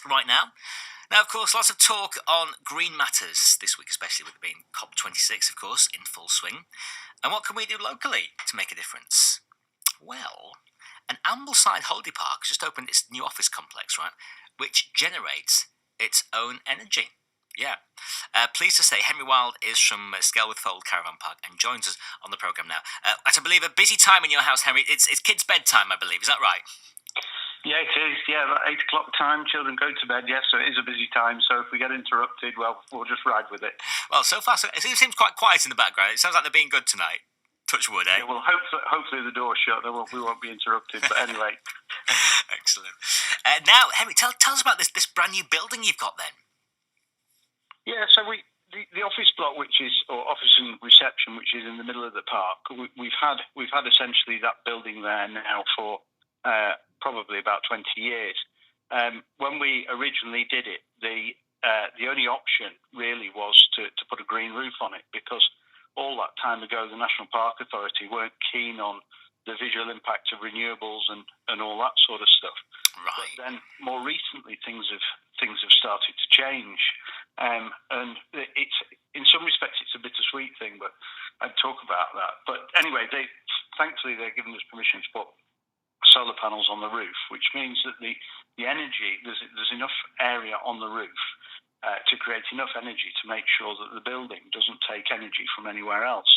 right now. Now, of course, lots of talk on green matters this week, especially with it being COP26, of course, in full swing. And what can we do locally to make a difference? Well, an Ambleside holiday park has just opened its new office complex, right, which generates its own energy. Yeah. Pleased to say Henry Wild is from Skelwith Fold Caravan Park and joins us on the programme now. At, I believe, a busy time in your house, Henry. It's kids' bedtime, I believe. Is that right? Yeah, it is. Yeah, about 8 o'clock time, children go to bed. Yes, so it is a busy time. So if we get interrupted, well, we'll just ride with it. Well, so far, it seems quite quiet in the background. It sounds like they're being good tonight. Touch wood, eh? Yeah, well, hopefully the door's shut. We won't be interrupted. But anyway. Excellent. Now, Henry, tell us about this brand new building you've got then. Yeah, so the office block, or office and reception, which is in the middle of the park, we've had essentially that building there now for probably about 20 years. When we originally did it, the only option really was to put a green roof on it, because all that time ago the National Park Authority weren't keen on the visual impact of renewables and all that sort of stuff. Right. But then more recently things have started to change, and it's in some respects it's a bittersweet thing, but I'd talk about that. But anyway, thankfully they're giving us permission to put solar panels on the roof, which means that the energy, there's enough area on the roof to create enough energy to make sure that the building doesn't take energy from anywhere else.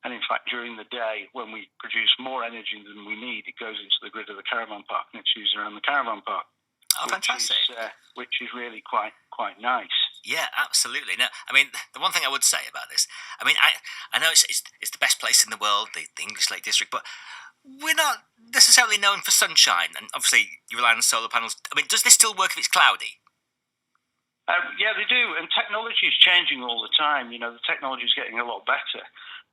And in fact, during the day, when we produce more energy than we need, it goes into the grid of the caravan park and it's used around the caravan park. Oh, fantastic! Which is really quite nice. Yeah, absolutely. Now, I mean, the one thing I would say about this, I mean, I know it's the best place in the world, the English Lake District, but we're not necessarily known for sunshine, and obviously you rely on solar panels. I mean, does this still work if it's cloudy? Yeah, they do, and technology is changing all the time. You know, the technology is getting a lot better,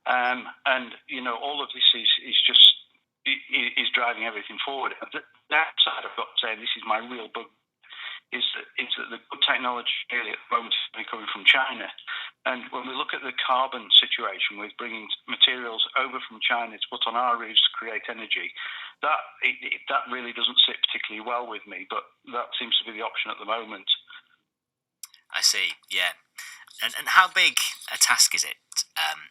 and you know, all of this is driving everything forward. That side, I've got to say, this is my real bug, is that the good technology really at the moment is coming from China. And when we look at the carbon situation with bringing materials over from China to put on our roofs to create energy, that really doesn't sit particularly well with me, but that seems to be the option at the moment. I see, yeah. And how big a task is it,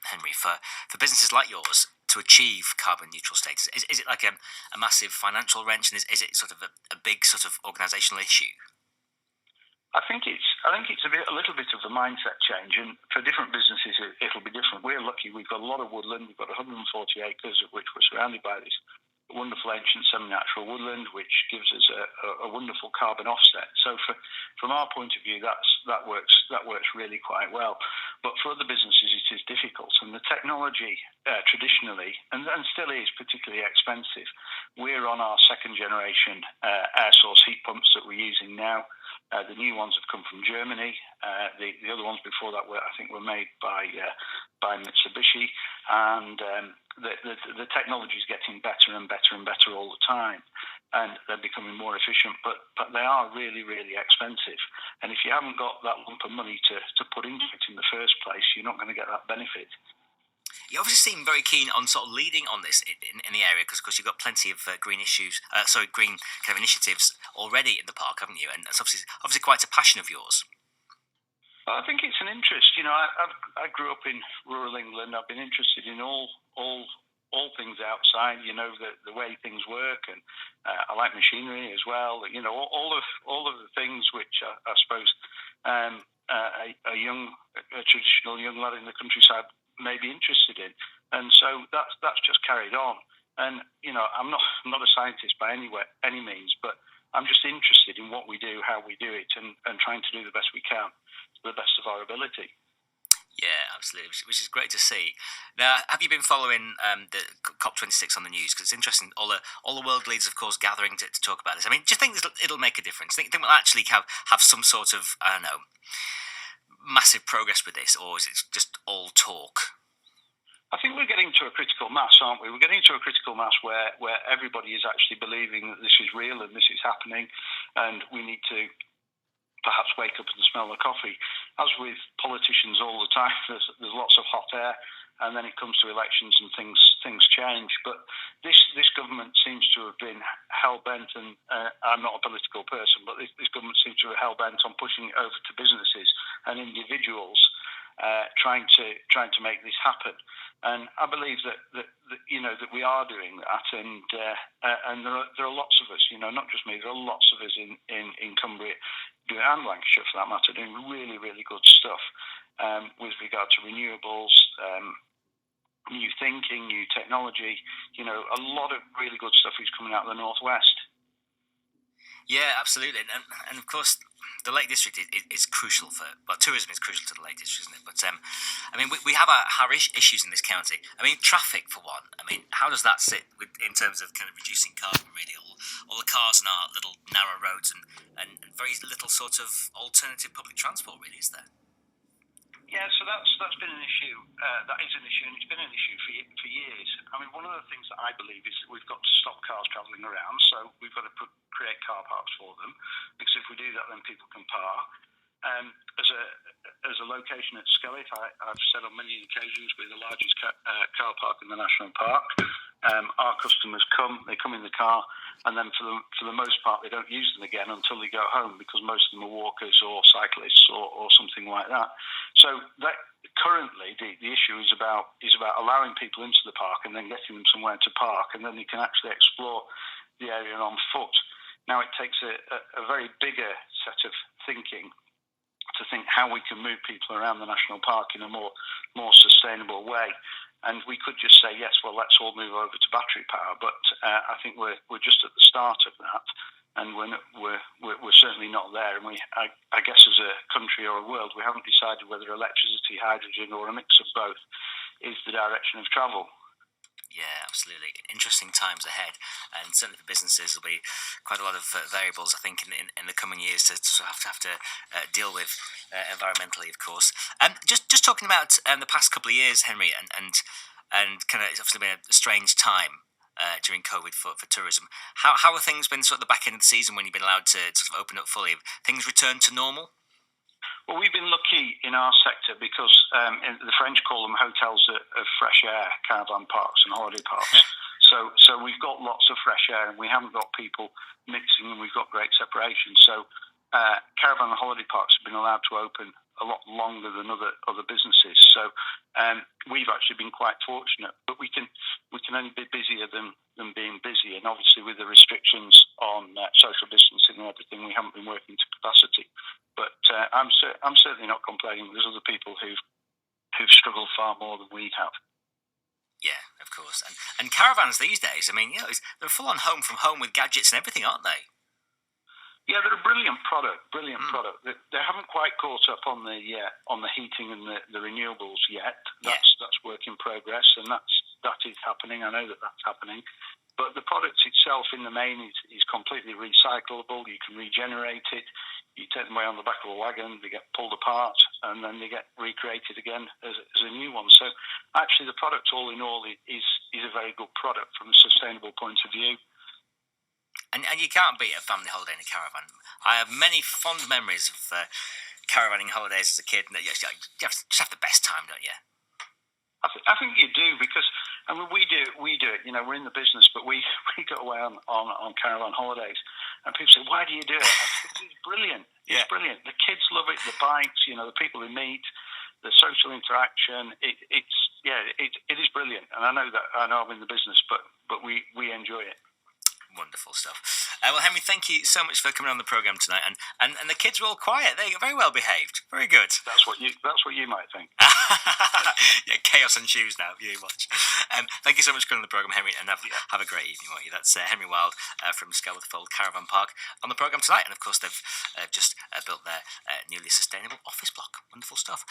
Henry, for businesses like yours to achieve carbon neutral status? Is it like a massive financial wrench, and is it sort of a big sort of organisational issue? I think it's a little bit of a mindset change, and for different businesses it'll be different. We're lucky; we've got a lot of woodland. We've got 140 acres of which we're surrounded by this wonderful ancient semi-natural woodland, which gives us a wonderful carbon offset. So from our point of view, that works really quite well. But for other businesses, it is difficult, and the technology traditionally and still is particularly expensive. We're on our second generation air source heat pumps that we're using now. The new ones have come from Germany. The other ones before that were made by Mitsubishi, and the technology is getting better and better and better all the time, and they're becoming more efficient. But they are really, really expensive. And if you haven't got that lump of money to put into it in the first place, you're not going to get that benefit. You obviously seem very keen on sort of leading on this in the area, because you've got plenty of green green kind of initiatives already in the park, haven't you? And it's obviously quite a passion of yours. Well, I think it's an interest. You know, I grew up in rural England. I've been interested in all things outside. You know, the way things work, and I like machinery as well. You know, all of the things which I suppose a traditional young lad in the countryside may be interested in, and so that's just carried on. And you know, I'm not a scientist by any means, but I'm just interested in what we do, how we do it, and trying to do the best we can to the best of our ability. Yeah, absolutely, which is great to see. Now, have you been following the COP26 on the news? Because it's interesting, all the world leaders, of course, gathering to talk about this. I mean, do you think it'll make a difference? Think we'll actually have some sort of, I don't know, massive progress with this, or is it just all talk? I think we're getting to a critical mass, aren't we? We're getting to a critical mass where everybody is actually believing that this is real and this is happening, and we need to perhaps wake up and smell the coffee. As with politicians all the time, there's lots of hot air, and then it comes to elections and things change. But this government seems to have been hell bent, and I'm not a political person, but this government seems to have hell bent on pushing it over to businesses and individuals, trying to make this happen. And I believe that we are doing that, and there are lots of us, not just me. There are lots of us in Cumbria, and Lancashire for that matter, doing really, really good stuff with regard to renewables, new thinking, new technology. A lot of really good stuff is coming out of the northwest. Yeah, absolutely, and of course, the Lake District is crucial tourism is crucial to the Lake District, isn't it? But we have our issues in this county. Traffic for one. How does that sit in terms of kind of reducing carbon? Really, all the cars on our little narrow roads and very little sort of alternative public transport. Really, is there? Yeah, so that's been an issue. That is an issue, and it's been an issue for years. One of the things that I believe is that we've got to stop cars travelling around. So we've got to create car parks for them, because if we do that, then people can park. As a location at Skelwith, I've said on many occasions, we're the largest car park in the national park. Our customers they come in the car, and then for the most part, they don't use them again until they go home, because most of them are walkers or cyclists or something like that. So that currently the issue is about allowing people into the park and then getting them somewhere to park, and then they can actually explore the area on foot. Now it takes a very bigger set of thinking to think how we can move people around the national park in a more sustainable way. And we could just say, yes, well, let's all move over to battery power. But I think we're just at the start of that, and we're certainly not there. And I guess as a country or a world, we haven't decided whether electricity, hydrogen, or a mix of both is the direction of travel. Yeah, absolutely. Interesting times ahead, and certainly for businesses, there'll be quite a lot of variables, I think, in the coming years to have to deal with environmentally, of course. Just talking about the past couple of years, Henry, and kind of, it's obviously been a strange time during COVID for tourism. How have things been sort of the back end of the season when you've been allowed to sort of open up fully? Have things returned to normal? Well, we've been lucky in our sector because the French call them hotels of fresh air, caravan parks and holiday parks. So we've got lots of fresh air, and we haven't got people mixing, and we've got great separation. So caravan and holiday parks have been allowed to open a lot longer than other businesses. So we've actually been quite fortunate, but we can only be busier than being busy. And obviously, with the restrictions on social distancing and everything, we haven't been working to capacity. But I'm certainly not complaining. There's other people who've struggled far more than we have. Yeah, of course. And caravans these days, they're full on home from home with gadgets and everything, aren't they? Yeah, they're a brilliant product. Product. They haven't quite caught up on the heating and the renewables yet. That's work in progress, and that is happening. I know that's happening. But the product itself, in the main, is completely recyclable. You can regenerate it. You take them away on the back of a wagon, they get pulled apart, and then they get recreated again as a new one. So actually, the product, all in all, is a very good product from a sustainable point of view. And you can't beat a family holiday in a caravan. I have many fond memories of caravanning holidays as a kid. And you just have the best time, don't you? I think you do, because we do it. We're in the business, but we go away on caravan holidays, and people say, "Why do you do it?" It's brilliant. It's brilliant. The kids love it. The bikes, the people we meet, the social interaction. It is brilliant. And I know I'm in the business, but we enjoy it. Wonderful stuff. Well, Henry, thank you so much for coming on the programme tonight. And the kids were all quiet. They're very well behaved. Very good. That's what you might think. Yeah, chaos and shoes now. You watch. Thank you so much for coming on the programme, Henry, and have a great evening, won't you? That's Henry Wild from Skelwith Fold Caravan Park on the programme tonight. And of course, they've just built their newly sustainable office block. Wonderful stuff.